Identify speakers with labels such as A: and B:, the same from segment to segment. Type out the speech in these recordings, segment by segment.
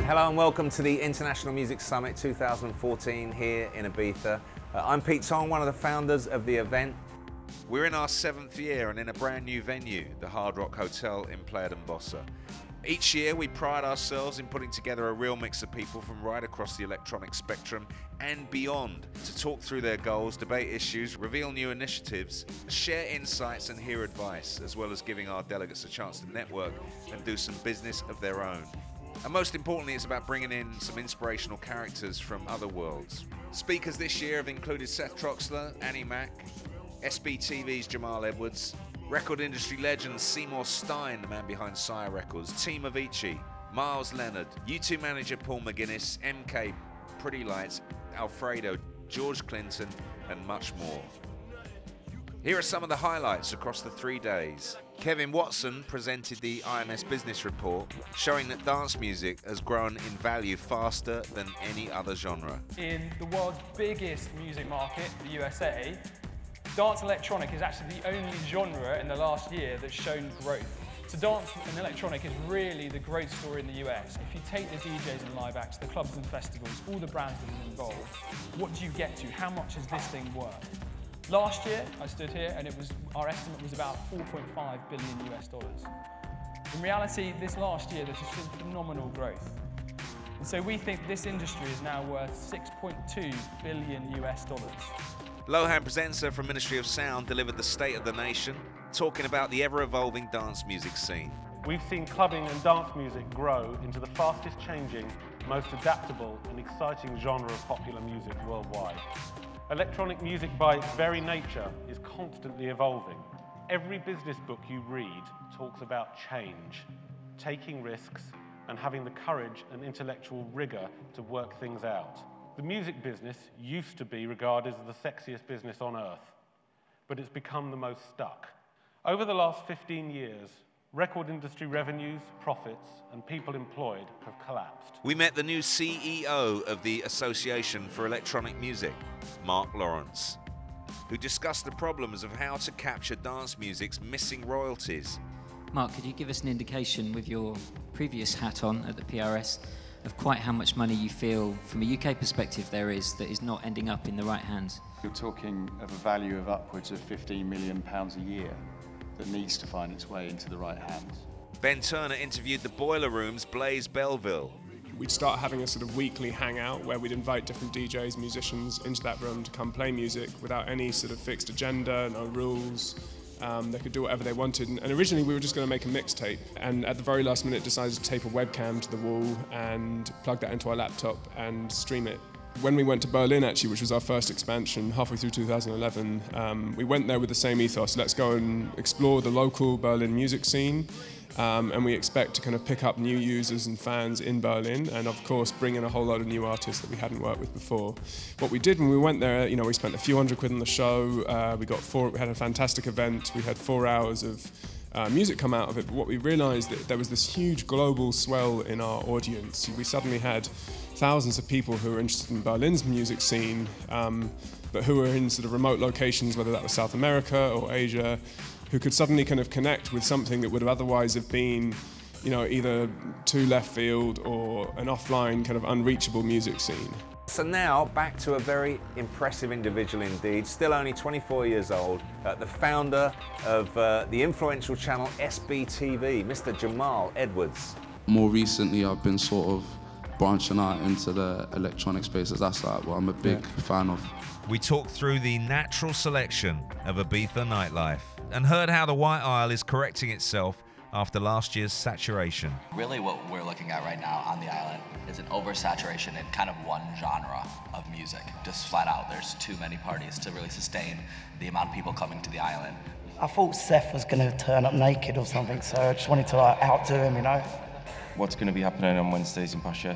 A: Hello and welcome to the International Music Summit 2014 here in Ibiza. I'm Pete Tong, one of the founders of the event.
B: We're in our 7th year and in a brand new venue, the Hard Rock Hotel in Playa d'Embossa. Each year we pride ourselves in putting together a real mix of people from right across the electronic spectrum and beyond to talk through their goals, debate issues, reveal new initiatives, share insights and hear advice, as well as giving our delegates a chance to network and do some business of their own. And most importantly, it's about bringing in some inspirational characters from other worlds. Speakers this year have included Seth Troxler, Annie Mac, SBTV's Jamal Edwards, record industry legends Seymour Stein, the man behind Sire Records, Team Avicii, Miles Leonard, U2 manager Paul McGuinness, MK, Pretty Lights, Alfredo, George Clinton, and much more. Here are some of the highlights across the 3 days. Kevin Watson presented the IMS Business Report, showing that dance music has grown in value faster than any other genre.
C: In the world's biggest music market, the USA, dance electronic is actually the only genre in the last year that's shown growth. So dance and electronic is really the growth story in the US. If you take the DJs and live acts, the clubs and festivals, all the brands that are involved, what do you get to? How much is this thing worth? Last year, I stood here and our estimate was about $4.5 billion US. In reality, this last year, there's just been phenomenal growth. And so we think this industry is now worth $6.2 billion US.
B: Lohan Presenter from Ministry of Sound delivered the State of the Nation, talking about the ever-evolving dance music scene.
D: We've seen clubbing and dance music grow into the fastest changing, most adaptable and exciting genre of popular music worldwide. Electronic music by its very nature is constantly evolving. Every business book you read talks about change, taking risks, and having the courage and intellectual rigor to work things out. The music business used to be regarded as the sexiest business on earth, but it's become the most stuck. Over the last 15 years, record industry revenues, profits, and people employed have collapsed.
B: We met the new CEO of the Association for Electronic Music, Mark Lawrence, who discussed the problems of how to capture dance music's missing royalties.
E: Mark, could you give us an indication with your previous hat on at the PRS of quite how much money you feel, from a UK perspective, there is that is not ending up in the right hands?
F: You're talking of a value of upwards of £15 million a year that needs to find its way into the right hands.
B: Ben Turner interviewed the Boiler Room's Blaze Belleville.
G: We'd start having a sort of weekly hangout where we'd invite different DJs, musicians into that room to come play music without any sort of fixed agenda, no rules. They could do whatever they wanted. And originally we were just going to make a mixtape, and at the very last minute decided to tape a webcam to the wall and plug that into our laptop and stream it. When we went to Berlin, actually, which was our first expansion, halfway through 2011, we went there with the same ethos. Let's go and explore the local Berlin music scene, and we expect to kind of pick up new users and fans in Berlin, and of course bring in a whole lot of new artists that we hadn't worked with before. What we did when we went there, we spent a few £100 on the show. We had a fantastic event. We had 4 hours of music come out of it, but what we realised that there was this huge global swell in our audience. We suddenly had thousands of people who were interested in Berlin's music scene, but who were in sort of remote locations, whether that was South America or Asia, who could suddenly kind of connect with something that would have otherwise have been, either too left field or an offline kind of unreachable music scene.
A: So now back to a very impressive individual indeed, still only 24 years old, the founder of the influential channel SBTV, Mr. Jamal Edwards.
H: More recently I've been sort of branching out into the electronic spaces. That's like what I'm a big fan of.
B: We talked through the natural selection of Ibiza nightlife and heard how the White Isle is correcting itself after last year's saturation.
I: Really what we're looking at right now on the island is an oversaturation in kind of one genre of music. Just flat out, there's too many parties to really sustain the amount of people coming to the island.
J: I thought Seth was going to turn up naked or something, so I just wanted to outdo him,
K: What's going to be happening on Wednesdays in Pasha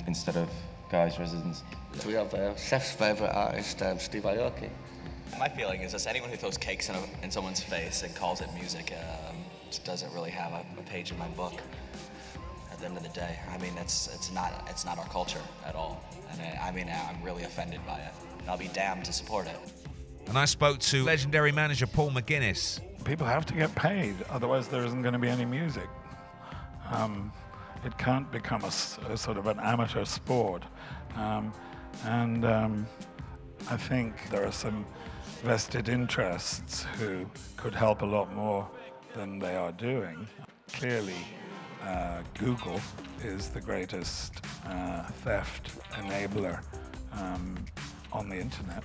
K: instead of Guy's Residence?
L: We have Seth's favourite artist, Steve Aoki.
I: My feeling is that anyone who throws cakes in someone's face and calls it music just doesn't really have a page in my book. At the end of the day, it's not our culture at all, and I'm really offended by it. And I'll be damned to support it.
B: And I spoke to legendary manager Paul McGuinness.
M: People have to get paid, otherwise there isn't going to be any music. It can't become a sort of an amateur sport. I think there are some vested interests who could help a lot more than they are doing. Clearly, Google is the greatest theft enabler on the internet.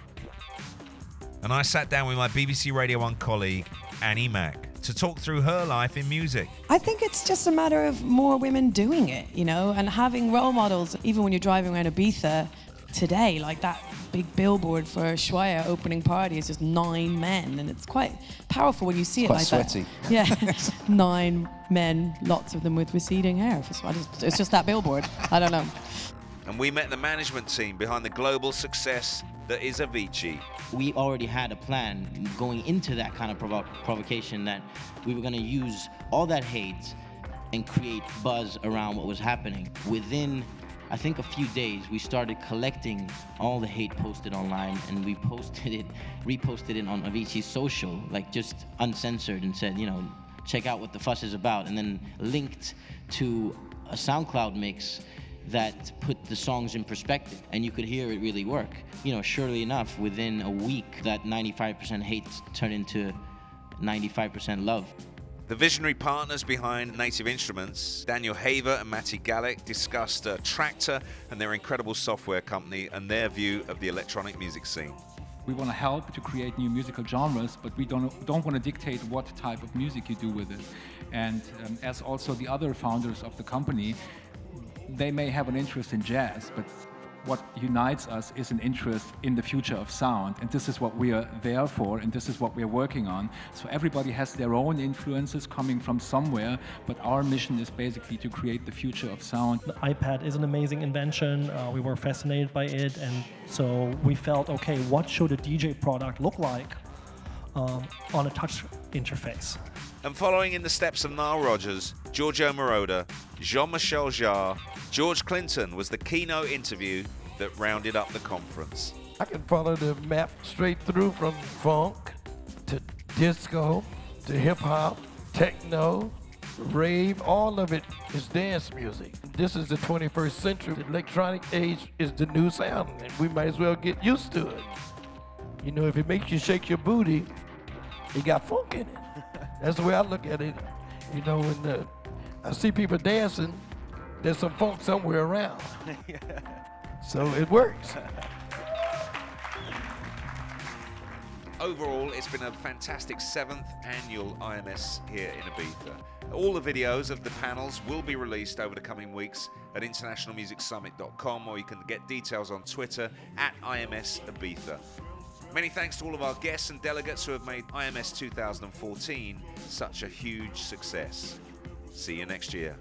B: And I sat down with my BBC Radio 1 colleague, Annie Mac, to talk through her life in music.
N: I think it's just a matter of more women doing it, you know, and having role models. Even when you're driving around Ibiza today, like that big billboard for Ushuaia opening party is just 9 men, and it's quite powerful when you see it like
O: sweaty.
N: that. Yeah, 9 men, lots of them with receding hair. It's just that billboard. I don't know.
B: And we met the management team behind the global success that is Avicii.
P: We already had a plan going into that kind of provocation that we were going to use all that hate and create buzz around what was happening. Within, I think, a few days, we started collecting all the hate posted online, and we reposted it on Avicii's social, like just uncensored, and said, you know, check out what the fuss is about, and then linked to a SoundCloud mix that put the songs in perspective, and you could hear it really work. You know, surely enough, within a week, that 95% hate turned into 95% love.
B: The visionary partners behind Native Instruments, Daniel Haver and Matty Gallick, discussed Traktor and their incredible software company and their view of the electronic music scene.
Q: We want to help to create new musical genres, but we don't want to dictate what type of music you do with it. And as also the other founders of the company, they may have an interest in jazz, but what unites us is an interest in the future of sound, and this is what we are there for, and this is what we are working on. So everybody has their own influences coming from somewhere, but our mission is basically to create the future of sound.
R: The iPad is an amazing invention. We were fascinated by it, and so we felt, okay, what should a DJ product look like on a touch interface?
B: And following in the steps of Nile Rodgers, Giorgio Moroder, Jean-Michel Jarre, George Clinton was the keynote interview that rounded up the conference.
S: I can follow the map straight through from funk to disco to hip-hop, techno, rave. All of it is dance music. This is the 21st century. The electronic age is the new sound, and we might as well get used to it. You know, if it makes you shake your booty, it got funk in it. That's the way I look at it. You know, when I see people dancing, there's some funk somewhere around. So it works.
B: Overall, it's been a fantastic 7th annual IMS here in Ibiza. All the videos of the panels will be released over the coming weeks at internationalmusicsummit.com, or you can get details on Twitter at IMS Ibiza. Many thanks to all of our guests and delegates who have made IMS 2014 such a huge success. See you next year.